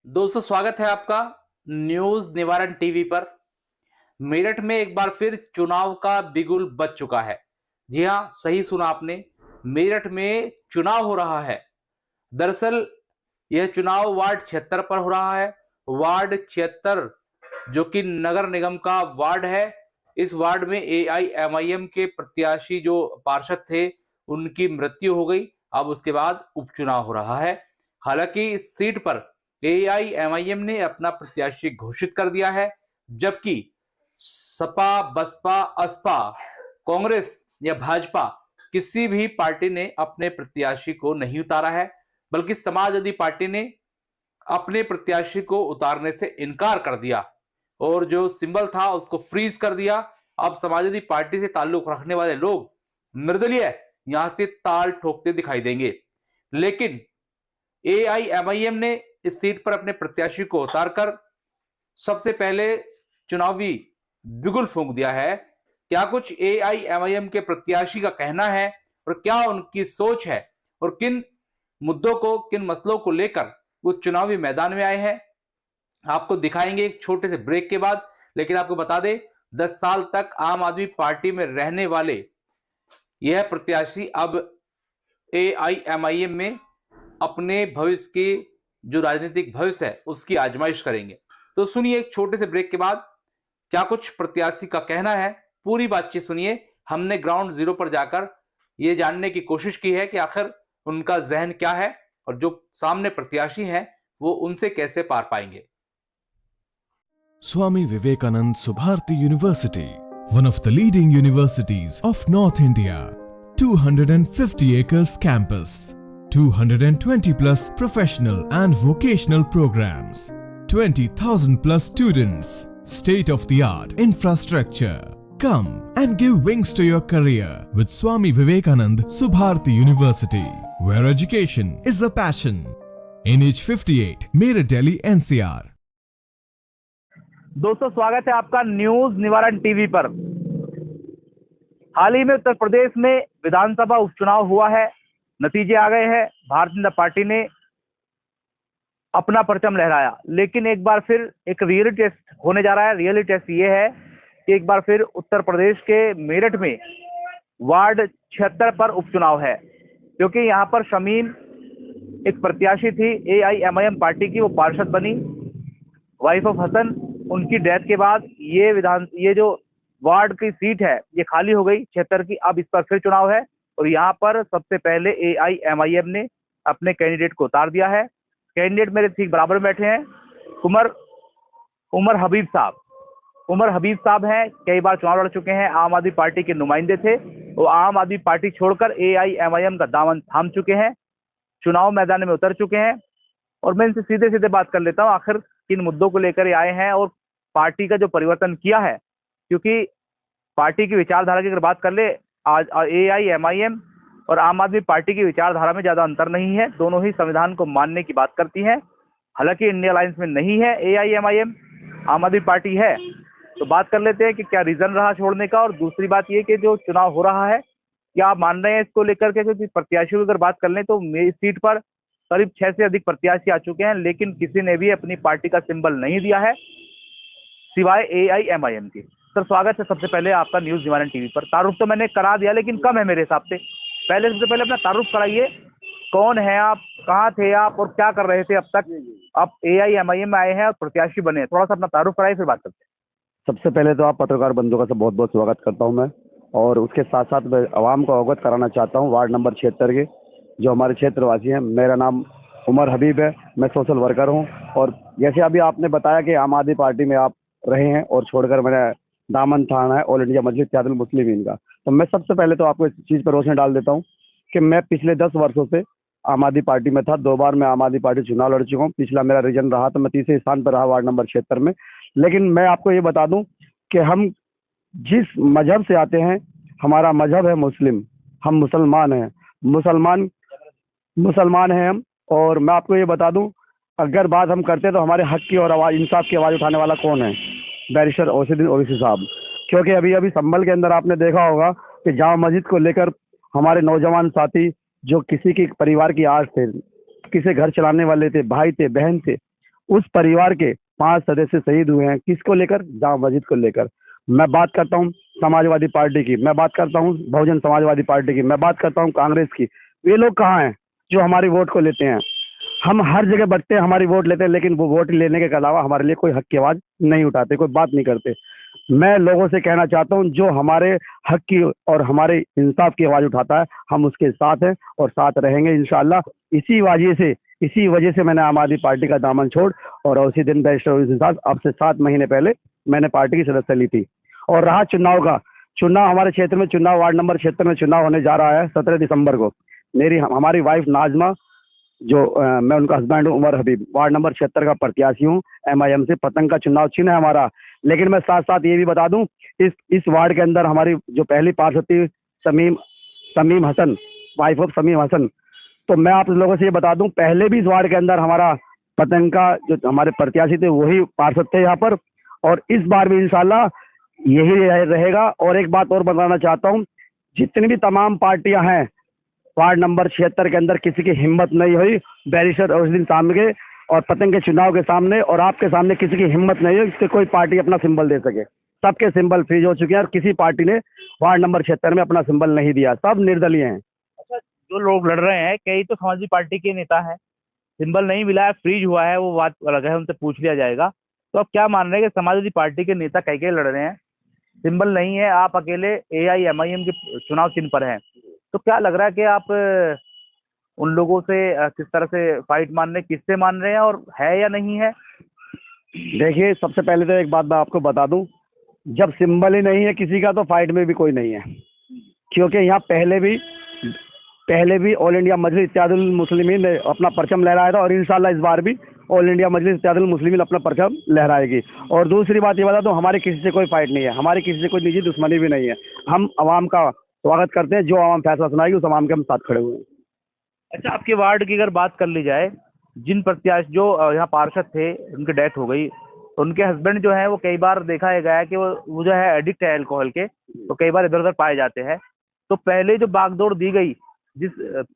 दोस्तों स्वागत है आपका न्यूज निवारण टीवी पर। मेरठ में एक बार फिर चुनाव का बिगुल बज चुका है। जी हां, सही सुना आपने, मेरठ में चुनाव हो रहा है। दरअसल यह चुनाव वार्ड 76 पर हो रहा है। वार्ड 76 जो कि नगर निगम का वार्ड है। इस वार्ड में एआईएमआईएम के प्रत्याशी जो पार्षद थे उनकी मृत्यु हो गई। अब उसके बाद उपचुनाव हो रहा है। हालांकि इस सीट पर एआईएमआईएम ने अपना प्रत्याशी घोषित कर दिया है, जबकि सपा, बसपा, असपा, कांग्रेस या भाजपा किसी भी पार्टी ने अपने प्रत्याशी को नहीं उतारा है, बल्कि समाजवादी पार्टी ने अपने प्रत्याशी को उतारने से इनकार कर दिया और जो सिंबल था उसको फ्रीज कर दिया। अब समाजवादी पार्टी से ताल्लुक रखने वाले लोग निर्दलीय यहां से ताल ठोकते दिखाई देंगे, लेकिन एआईएमआईएम ने इस सीट पर अपने प्रत्याशी को उतारकर सबसे पहले चुनावी बिगुल फूंक दिया है। क्या कुछ एआईएमआईएम के प्रत्याशी का कहना है और क्या उनकी सोच है और किन मुद्दों को, किन मसलों को लेकर वो चुनावी मैदान में आए हैं, आपको दिखाएंगे एक छोटे से ब्रेक के बाद। लेकिन आपको बता दें, 10 साल तक आम आदमी पार्टी में रहने वाले यह प्रत्याशी अब एआईएमआईएम में अपने भविष्य की जो राजनीतिक भविष्य है उसकी आजमाइश करेंगे। तो सुनिए एक छोटे से ब्रेक के बाद क्या कुछ प्रत्याशी का कहना है, पूरी बातचीत सुनिए। हमने ग्राउंड जीरो पर जाकर यह जानने की कोशिश की है कि आखिर उनका जहन क्या है और जो सामने प्रत्याशी हैं वो उनसे कैसे पार पाएंगे। Swami Vivekanand Subharti University, one of the leading universities of North India. 250 acres campus, 220 plus professional and vocational programs, 20,000 plus students, state of the art infrastructure. Come and give wings to your career with Swami Vivekanand Subharti University, where education is a passion. NH58, Meerut, Delhi, NCR. दोस्तों स्वागत है आपका news निवारण TV पर। हाल ही में उत्तर प्रदेश में विधानसभा उपचुनाव हुआ है, नतीजे आ गए हैं। भारतीय जनता पार्टी ने अपना परचम लहराया, लेकिन एक बार फिर एक रियलिटी टेस्ट होने जा रहा है। रियलिटी टेस्ट ये है कि एक बार फिर उत्तर प्रदेश के मेरठ में वार्ड 76 पर उपचुनाव है, क्योंकि यहाँ पर शमीन एक प्रत्याशी थी एआईएमआईएम पार्टी की, वो पार्षद बनी। वाइफ ऑफ हसन, उनकी डेथ के बाद ये जो वार्ड की सीट है ये खाली हो गई 76 की। अब इस पर फिर चुनाव है और यहाँ पर सबसे पहले एआईएमआईएम ने अपने कैंडिडेट को उतार दिया है। कैंडिडेट मेरे ठीक बराबर बैठे हैं, उमर हबीब साहब। उमर हबीब साहब हैं, कई बार चुनाव लड़ चुके हैं, आम आदमी पार्टी के नुमाइंदे थे। वो आम आदमी पार्टी छोड़कर एआईएमआईएम का दामन थाम चुके हैं, चुनाव मैदान में उतर चुके हैं। और मैं इनसे सीधे सीधे बात कर लेता हूँ, आखिर किन मुद्दों को लेकर आए हैं और पार्टी का जो परिवर्तन किया है। क्योंकि पार्टी की विचारधारा की अगर बात कर ले, आज एआईएमआईएम और आम आदमी पार्टी की विचारधारा में ज्यादा अंतर नहीं है, दोनों ही संविधान को मानने की बात करती हैं। हालांकि इंडिया अलायंस में नहीं है एआईएमआईएम, आम आदमी पार्टी है। तो बात कर लेते हैं कि क्या रीजन रहा छोड़ने का। और दूसरी बात यह कि जो चुनाव हो रहा है, क्या आप मान रहे हैं इसको लेकर के? क्योंकि प्रत्याशियों की अगर बात कर लें तो मेरी सीट पर करीब 6 से अधिक प्रत्याशी आ चुके हैं, लेकिन किसी ने भी अपनी पार्टी का सिंबल नहीं दिया है सिवाय एआईएमआईएम की। सर स्वागत है सबसे पहले आपका न्यूज निवारण टीवी पर। तारुफ तो मैंने करा दिया, लेकिन कम है मेरे हिसाब से। सबसे पहले अपना तारुफ कराइए, कौन है आप, कहाँ थे आप और क्या कर रहे थे अब तक? आप एआईएमआईएम में आए हैं और प्रत्याशी बने, थोड़ा सा अपना तारुफ कराइए, फिर बात करते हैं। सबसे पहले तो आप पत्रकार बंधुओं का बहुत बहुत स्वागत करता हूं मैं, और उसके साथ साथ मैं आवाम को अवगत कराना चाहता हूं वार्ड नंबर 76 के जो हमारे क्षेत्रवासी हैं। मेरा नाम उमर हबीब है, मैं सोशल वर्कर हूं। और जैसे अभी आपने बताया कि आम आदमी पार्टी में आप रहे हैं और छोड़कर मैंने दामन थाना है ऑल इंडिया मजलिस इत्तेहादुल मुस्लिमीन का, तो मैं सबसे पहले तो आपको इस चीज़ पर रोशनी डाल देता हूँ कि मैं पिछले 10 वर्षों से आम आदमी पार्टी में था। 2 बार मैं आम आदमी पार्टी चुनाव लड़ चुका हूँ। पिछला मेरा रीजन रहा तो मैं तीसरे स्थान पर रहा वार्ड नंबर 76 में। लेकिन मैं आपको ये बता दूं कि हम जिस मजहब से आते हैं, हमारा मजहब है मुस्लिम, हम मुसलमान हैं, मुसलमान हैं हम। और मैं आपको ये बता दूं, अगर बात हम करते हैं तो हमारे हक की और आवाज़, इंसाफ की आवाज़ उठाने वाला कौन है? बैरिस्टर औसीद्दीन ओवैसी साहब। क्योंकि अभी संभल के अंदर आपने देखा होगा कि जामा मस्जिद को लेकर हमारे नौजवान साथी जो किसी के परिवार की आस थे, किसी घर चलाने वाले थे, भाई थे, बहन थे, उस परिवार के 5 सदस्य शहीद हुए हैं। किसको लेकर? जामा मस्जिद को लेकर। मैं बात करता हूँ समाजवादी पार्टी की, मैं बात करता हूँ बहुजन समाजवादी पार्टी की, मैं बात करता हूँ कांग्रेस की। ये लोग कहाँ हैं जो हमारी वोट को लेते हैं? हम हर जगह बढ़ते हैं, हमारी वोट लेते हैं, लेकिन वो वोट लेने के अलावा हमारे लिए कोई हक की आवाज़ नहीं उठाते, कोई बात नहीं करते। मैं लोगों से कहना चाहता हूं, जो हमारे हक की और हमारे इंसाफ की आवाज़ उठाता है, हम उसके साथ हैं और साथ रहेंगे इंशाल्लाह। इसी वजह से मैंने आम आदमी पार्टी का दामन छोड़ और उसी दिन बैरिस्टर साहब अब से 7 महीने पहले मैंने पार्टी की सदस्य ली थी। और रहा चुनाव का, चुनाव हमारे क्षेत्र में चुनाव वार्ड नंबर 76 में चुनाव होने जा रहा है 17 दिसंबर को। हमारी वाइफ नाजमा, जो मैं उनका हस्बैंड हूँ, उमर हबीब, वार्ड नंबर 76 का प्रत्याशी हूँ। MIM से पतंग का चुनाव चिन्ह है हमारा। लेकिन मैं साथ साथ ये भी बता दूं, इस वार्ड के अंदर हमारी जो पहली पार्षद थी समीम हसन, वाइफ ऑफ समीम हसन। तो मैं आप लोगों से ये बता दूं, पहले भी इस वार्ड के अंदर हमारा पतंग का जो हमारे प्रत्याशी थे वही पार्षद थे यहाँ पर, और इस बार भी इंशाल्लाह यही रहेगा। और एक बात और बताना चाहता हूँ, जितनी भी तमाम पार्टियां हैं वार्ड नंबर 76 के अंदर, किसी की हिम्मत नहीं हुई बैरिस्टर उस दिन सामने और पतंग के चुनाव के सामने और आपके सामने किसी की हिम्मत नहीं हुई कि कोई पार्टी अपना सिंबल दे सके। सबके सिंबल फ्रीज हो चुके हैं और किसी पार्टी ने वार्ड नंबर 76 में अपना सिंबल नहीं दिया, सब निर्दलीय हैं। अच्छा, जो लोग लड़ रहे हैं कई तो समाजवादी पार्टी के नेता हैं, सिंबल नहीं मिला है, फ्रीज हुआ है, वो बात अलग है, उनसे पूछ लिया जाएगा। तो आप क्या मान रहे हैं कि समाजवादी पार्टी के नेता कई कई लड़ रहे हैं, सिंबल नहीं है, आप अकेले AIMIM के चुनाव चिन्ह पर हैं, तो क्या लग रहा है कि आप उन लोगों से किस तरह से फाइट मान रहे हैं, किससे मान रहे हैं और है या नहीं है? देखिए, सबसे पहले तो एक बात मैं आपको बता दूं, जब सिंबल ही नहीं है किसी का तो फाइट में भी कोई नहीं है। क्योंकि यहाँ पहले भी ऑल इंडिया मजलिस इत्तेहादुल मुस्लिमीन ने अपना परचम लहराया था और इंशाल्लाह इस बार भी ऑल इंडिया मजलिस इत्तेहादुल मुस्लिमीन अपना परचम लहराएगी। और दूसरी बात ये बता दूं, हमारी किसी से कोई फाइट नहीं है, हमारी किसी से कोई निजी दुश्मनी भी नहीं है। हम आवाम का स्वागत करते हैं, जो आवाम फैसला सुनाएगी उस आवाम के हम साथ खड़े हुए हैं। अच्छा, आपके वार्ड की अगर बात कर ली जाए, जिन प्रत्याशी जो यहाँ पार्षद थे उनकी डेथ हो गई, उनके हस्बैंड जो है वो कई बार देखा गया है कि वो जो है एडिक्ट है अल्कोहल के, तो कई बार इधर उधर पाए जाते हैं। तो पहले जो बागडोर दी गई जिस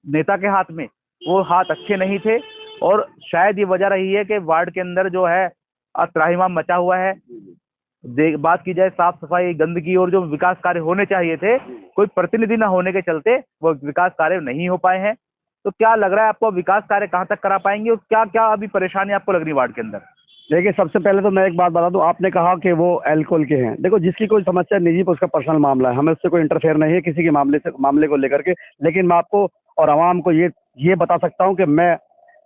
नेता के हाथ में, वो हाथ अच्छे नहीं थे और शायद ये वजह रही है कि वार्ड के अंदर जो है त्राहिमाम मचा हुआ है। बात की जाए साफ सफाई, गंदगी और जो विकास कार्य होने चाहिए थे, कोई प्रतिनिधि न होने के चलते वो विकास कार्य नहीं हो पाए हैं। तो क्या लग रहा है आपको, विकास कार्य कहाँ तक करा पाएंगे और क्या क्या अभी परेशानी आपको लग रही है वार्ड के अंदर? देखिए, सबसे पहले तो मैं एक बात बता दूं, आपने कहा कि वो अल्कोहल के हैं। देखो, जिसकी कोई समस्या निजी पर उसका पर्सनल मामला है, हमें उससे कोई इंटरफेयर नहीं है किसी के मामले को लेकर के। लेकिन मैं आपको और आवाम को ये बता सकता हूं कि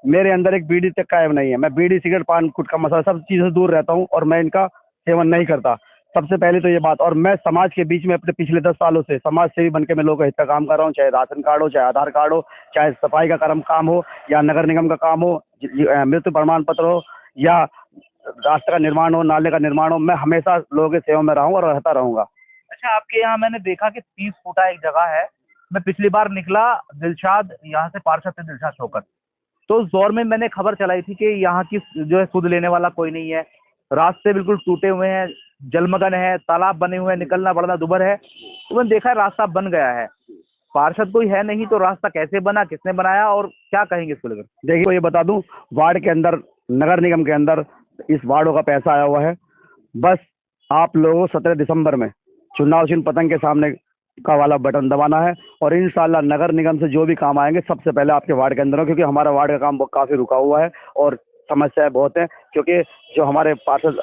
मेरे अंदर एक बीड़ी तक कायम नहीं है। मैं बीड़ी, सिगरेट, पान, गुटखा, मसाला सब चीज़ों से दूर रहता हूं और मैं इनका सेवन नहीं करता। सबसे पहले तो ये बात। और मैं समाज के बीच में अपने पिछले 10 सालों से समाज सेवी बनकर मैं लोगों का हित का काम कर रहा हूँ, चाहे राशन कार्ड हो, चाहे आधार कार्ड हो, चाहे सफाई का काम हो, या नगर निगम का काम हो, मृत्यु प्रमाण पत्र हो, या रास्ते का निर्माण हो, नाले का निर्माण हो, मैं हमेशा लोगों की सेवा में रहा हूँ और रहता रहूंगा। अच्छा, आपके यहाँ मैंने देखा कि 30 फुटा एक जगह है, मैं पिछली बार निकला, दिलशाद यहाँ से पार्षद थे, दिलशाद शौकत, तो उस दौर में मैंने खबर चलाई थी कि यहाँ की जो है सुध लेने वाला कोई नहीं है, रास्ते बिल्कुल टूटे हुए हैं, जलमग्न है, तालाब बने हुए हैं, निकलना बढ़ना दुभर है। तो मैंने देखा रास्ता बन गया है, पार्षद कोई है नहीं, तो रास्ता कैसे बना, किसने बनाया और क्या कहेंगे इसको लेकर? देखिए, ये बता दूं, वार्ड के अंदर, नगर निगम के अंदर इस वार्डों का पैसा आया हुआ है। बस आप लोगों 17 दिसंबर में चुनाव चिन्ह पतंग के सामने का वाला बटन दबाना है और इंशाल्लाह नगर निगम से जो भी काम आएंगे सबसे पहले आपके वार्ड के अंदर हो, क्योंकि हमारा वार्ड का काम काफ़ी रुका हुआ है और समस्याएं बहुत हैं। क्योंकि जो हमारे पार्षद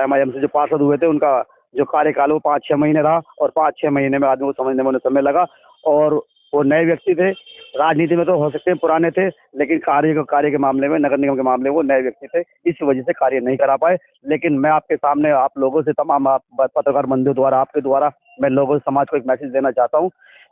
MIM से जो पार्षद हुए थे, उनका जो कार्यकाल वो 5-6 महीने रहा और 5-6 महीने में आदमी को समझने में उन्हें समय लगा। और वो नए व्यक्ति थे, राजनीति में तो हो सकते हैं पुराने थे, लेकिन कार्य के मामले में, नगर निगम के मामले में वो नए व्यक्ति थे, इस वजह से कार्य नहीं करा पाए। लेकिन मैं आपके सामने, आप लोगों से, तमाम आप पत्रकार बंधुओं द्वारा, आपके द्वारा मैं लोगों समाज को एक मैसेज देना चाहता हूँ।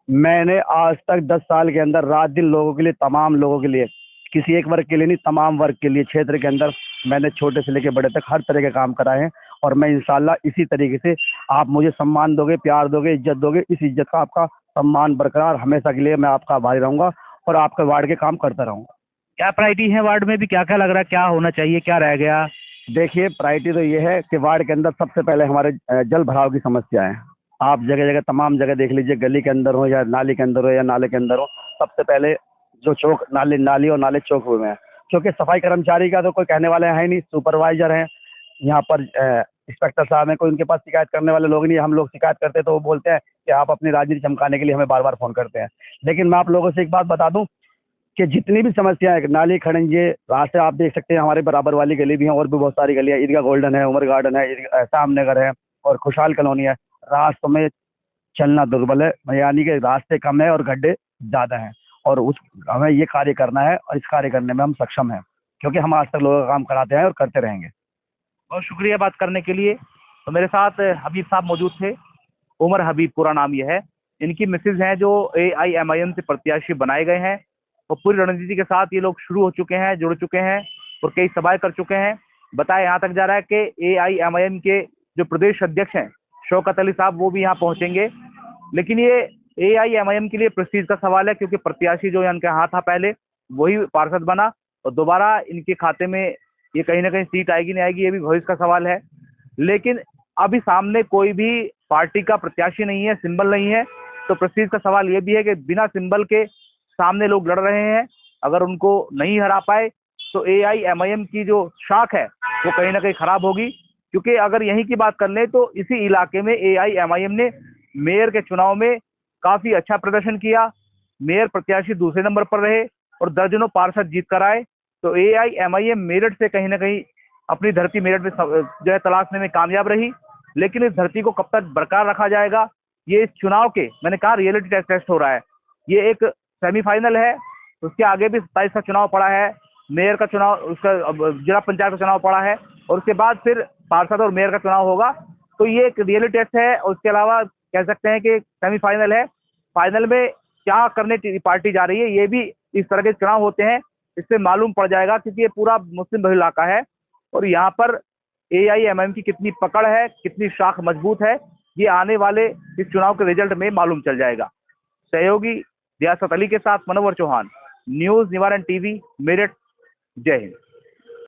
मैंने आज तक 10 साल के अंदर रात दिन लोगों के लिए, तमाम लोगों के लिए, किसी एक वर्ग के लिए नहीं, तमाम वर्ग के लिए क्षेत्र के अंदर मैंने छोटे से लेकर बड़े तक हर तरह के काम कराए हैं। और मैं इंशाल्लाह इसी तरीके से, आप मुझे सम्मान दोगे, प्यार दोगे, इज्जत दोगे, इस इज्जत का, आपका सम्मान बरकरार हमेशा के लिए मैं आपका आभारी रहूंगा और आपके वार्ड के काम करता रहूंगा। क्या प्रायोरिटी है वार्ड में भी, क्या क्या लग रहा है, क्या होना चाहिए, क्या रह गया? देखिए, प्रायोरिटी तो ये है कि वार्ड के अंदर सबसे पहले हमारे जल भराव की समस्या है। आप जगह जगह, तमाम जगह देख लीजिए, गली के अंदर हो या नाली के अंदर हो या नाले के अंदर हो, सबसे पहले जो चौक, नाली और नाले चौक हुए हैं, क्योंकि सफाई कर्मचारी का तो कोई कहने वाले हैं ही नहीं, सुपरवाइजर हैं यहाँ पर, इंस्पेक्टर साहब हैं, कोई उनके पास शिकायत करने वाले लोग नहीं। हम लोग शिकायत करते तो वो बोलते हैं कि आप अपनी राजनीति चमकाने के लिए हमें बार बार फ़ोन करते हैं। लेकिन मैं आप लोगों से एक बात बता दूं कि जितनी भी समस्याएं, नाली खड़ंजे, रास्ते आप देख सकते हैं, हमारे बराबर वाली गली भी है और भी बहुत सारी गलियां, ईदगाह गोल्डन है, उमर गार्डन है, शाम नगर है और खुशहाल कॉलोनी है। रास्तों में चलना दुर्बल है, यानी कि रास्ते कम है और गड्ढे ज़्यादा हैं, और हमें ये कार्य करना है और इस कार्य करने में हम सक्षम हैं, क्योंकि हम आज तक लोगों का काम कराते हैं और करते रहेंगे। बहुत शुक्रिया बात करने के लिए। तो मेरे साथ हबीब साहब मौजूद थे, उमर हबीब पूरा नाम ये है। इनकी मिसेज हैं जो AIMIM से प्रत्याशी बनाए गए हैं, और पूरी रणनीति के साथ ये लोग शुरू हो चुके हैं, जुड़ चुके हैं और कई सभाएं कर चुके हैं। बताया यहाँ तक जा रहा है कि AIMIM के जो प्रदेश अध्यक्ष हैं शौकत अली साहब, वो भी यहाँ पहुंचेंगे। लेकिन ये AIMIM के लिए प्रेस्टीज का सवाल है, क्योंकि प्रत्याशी जो इनके हाथ था पहले वही पार्षद बना, और दोबारा इनके खाते में ये कहीं ना कहीं सीट आएगी नहीं आएगी, ये भी भविष्य का सवाल है। लेकिन अभी सामने कोई भी पार्टी का प्रत्याशी नहीं है, सिंबल नहीं है, तो प्रेस्टीज का सवाल ये भी है कि बिना सिंबल के सामने लोग लड़ रहे हैं। अगर उनको नहीं हरा पाए तो AIMIM की जो शाख है वो कहीं ना कहीं खराब होगी। क्योंकि अगर यहीं की बात कर लें तो इसी इलाके में AIMIM ने मेयर के चुनाव में काफी अच्छा प्रदर्शन किया, मेयर प्रत्याशी दूसरे नंबर पर रहे और दर्जनों पार्षद जीत कर आए। तो AIMIM मेरठ से कहीं ना कहीं अपनी धरती मेरठ में जो है तलाशने में कामयाब रही। लेकिन इस धरती को कब तक बरकरार रखा जाएगा, ये इस चुनाव के, मैंने कहा रियलिटी टेस्ट हो रहा है। ये एक सेमीफाइनल है, उसके आगे भी 27 का चुनाव पड़ा है, मेयर का चुनाव, उसका जिला पंचायत का चुनाव पड़ा है, और उसके बाद फिर पार्षद और मेयर का चुनाव होगा। तो ये एक रियलिटी टेस्ट है, और उसके अलावा कह सकते हैं कि सेमीफाइनल है। फाइनल में क्या करने पार्टी जा रही है, ये भी इस तरह के चुनाव होते हैं, इससे मालूम पड़ जाएगा। क्योंकि ये पूरा मुस्लिम बहुल इलाका है और यहाँ पर AIMIM की कितनी पकड़ है, कितनी शाख मजबूत है, ये आने वाले इस चुनाव के रिजल्ट में मालूम चल जाएगा। सहयोगी रियासत अली के साथ मनोवर चौहान, न्यूज निवारण TV, मेरठ। जय हिंद।